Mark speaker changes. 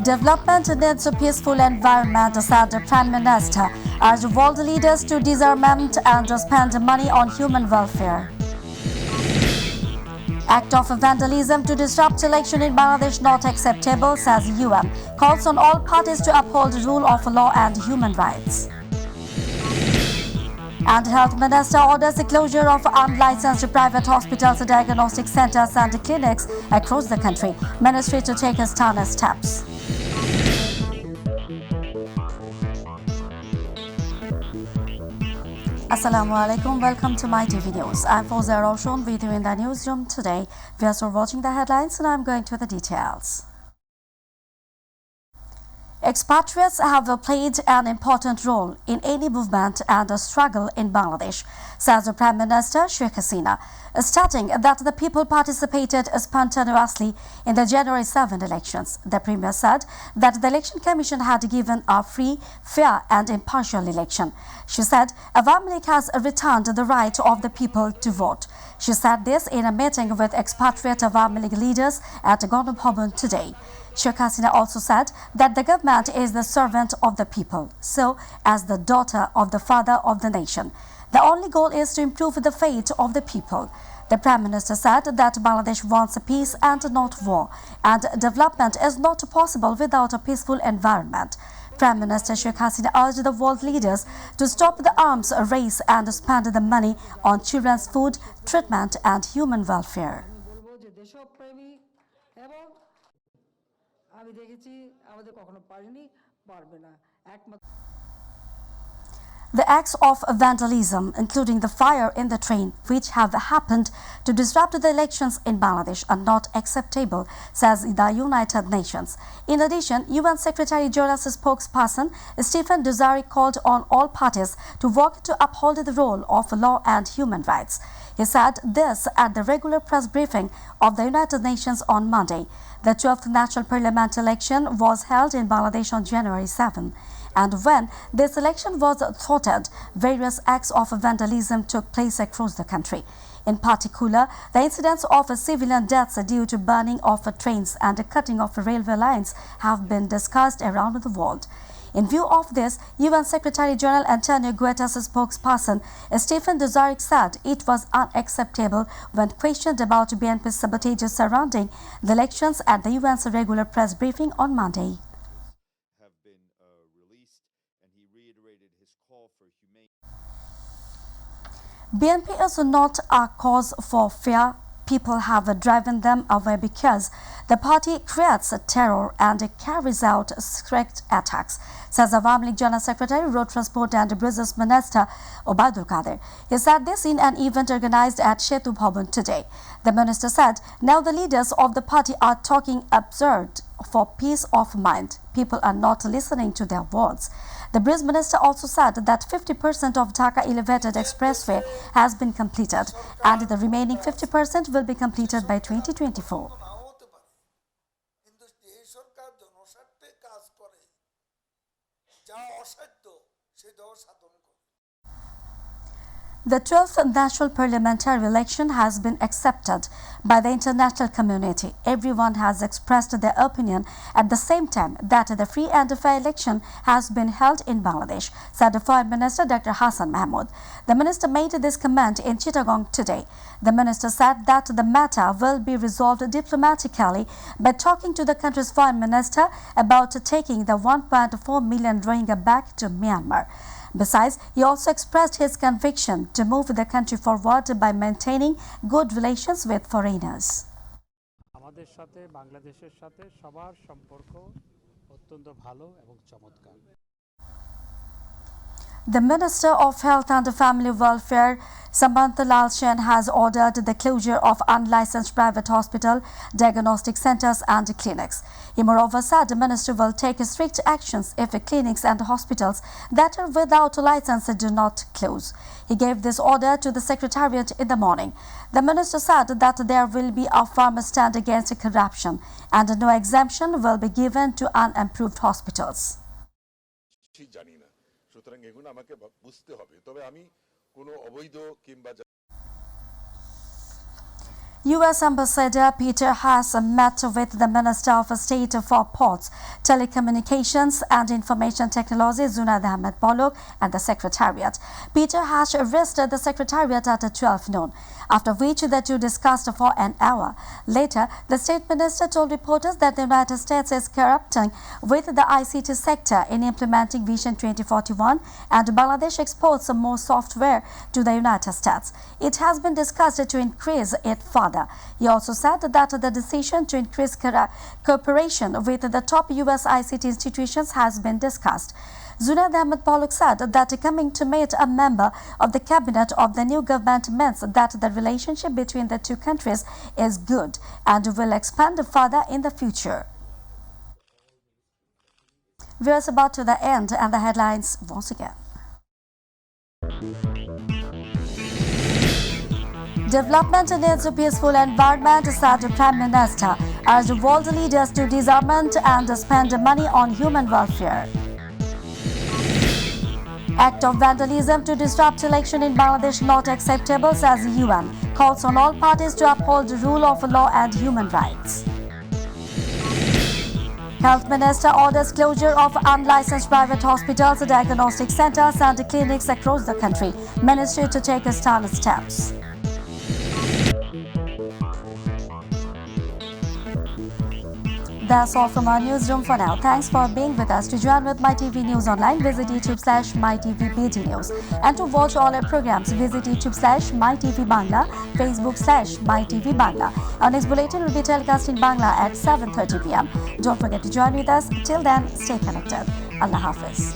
Speaker 1: Development needs a peaceful environment, said the Prime Minister, urged world leaders to disarmament and spend money on human welfare. Act of vandalism to disrupt election in Bangladesh not acceptable, says UN. Calls on all parties to uphold the rule of law and human rights. And Health Minister orders the closure of unlicensed private hospitals, diagnostic centers and clinics across the country. Ministry to take stern steps. Assalamu alaikum, welcome to Mytv News. I'm Fawzia Roshan with you in the newsroom today. We are still watching the headlines and I'm going to the details. Expatriates have played an important role in any movement and struggle in Bangladesh, says the Prime Minister Sheikh Hasina, stating that the people participated spontaneously in the January 7 elections. The Premier said that the Election Commission had given a free, fair and impartial election. She said Awami League has returned the right of the people to vote. She said this in a meeting with expatriate Awami League leaders at Ganabhavan today. Sheikh Hasina also said that the government is the servant of the people, so as the daughter of the father of the nation. The only goal is to improve the fate of the people. The Prime Minister said that Bangladesh wants peace and not war, and development is not possible without a peaceful environment. Prime Minister Sheikh Hasina urged the world leaders to stop the arms race and spend the money on children's food, treatment and human welfare. The acts of vandalism, including the fire in the train, which have happened to disrupt the elections in Bangladesh, are not acceptable, says the United Nations. In addition, UN Secretary-General's spokesperson Stephen Dujarric called on all parties to work to uphold the rule of law and human rights. He said this at the regular press briefing of the United Nations on Monday. The 12th National Parliament election was held in Bangladesh on January 7. And when this election was thwarted, various acts of vandalism took place across the country. In particular, the incidents of civilian deaths due to burning of trains and cutting of railway lines have been discussed around the world. In view of this, UN Secretary-General Antonio Guterres' spokesperson Stephen Dujarric said it was unacceptable when questioned about BNP's sabotage surrounding the elections at the UN's regular press briefing on Monday. BNP is not a cause for fear. People have driven them away because the party creates terror and carries out strict attacks, says Awami League General Secretary, Road Transport and Bridges Minister Obaidul Qadir. He said this in an event organized at Setu Bhavan today. The minister said, now the leaders of the party are talking absurd for peace of mind. People are not listening to their words. The Bridge Minister also said that 50% of Dhaka Elevated Expressway has been completed and the remaining 50% will be completed by 2024. The 12th National Parliamentary election has been accepted by the international community. Everyone has expressed their opinion at the same time that the free and fair election has been held in Bangladesh, said the Foreign Minister Dr. Hassan Mahmood. The minister made this comment in Chittagong today. The minister said that the matter will be resolved diplomatically by talking to the country's foreign minister about taking the 1.4 million Rohingya back to Myanmar. Besides, he also expressed his conviction to move the country forward by maintaining good relations with foreigners.
Speaker 2: আমাদের সাথে বাংলাদেশের সাথে সবার সম্পর্ক অত্যন্ত ভালো এবং চমৎকার।
Speaker 1: The Minister of Health and Family Welfare, Samantha Lal Sen, has ordered the closure of unlicensed private hospital, diagnostic centers and clinics. He moreover said the minister will take strict actions if clinics and hospitals that are without license do not close. He gave this order to the Secretariat in the morning. The minister said that there will be a firm stand against corruption and no exemption will be given to unimproved hospitals.
Speaker 3: সুতরাং এগুলো আমাকে বুঝতে হবে তবে আমি কোনো অবৈধ কিংবা
Speaker 1: U.S. Ambassador Peter Haas met with the Minister of State for Ports, Telecommunications and Information Technology Zunaid Ahmed Pollock and the Secretariat. Peter Haas visited the Secretariat at 12 noon, after which the two discussed for an hour. Later, the State Minister told reporters that the United States is cooperating with the ICT sector in implementing Vision 2041 and Bangladesh exports more software to the United States. It has been discussed to increase it further. He also said that the decision to increase cooperation with the top U.S. ICT institutions has been discussed. Zunaid Ahmed Pollock said that coming to meet a member of the cabinet of the new government means that the relationship between the two countries is good and will expand further in the future. Viewers, about to the end and the headlines once again. Development needs a peaceful environment, said the Prime Minister, urged world leaders to disarmament and spend money on human welfare. Act of vandalism to disrupt election in Bangladesh not acceptable, says the UN. Calls on all parties to uphold the rule of law and human rights. Health Minister orders closure of unlicensed private hospitals, diagnostic centers and clinics across the country. Ministry to take stern steps. That's all from our newsroom for now. Thanks for being with us. To join with MyTV News Online, visit YouTube/mytvbd News. And to watch all our programs, visit YouTube/mytvbangla, Facebook/mytvbangla. Our next bulletin will be telecast in Bangla at 7:30 p.m. Don't forget to join with us. Till then, stay connected. Allah Hafiz.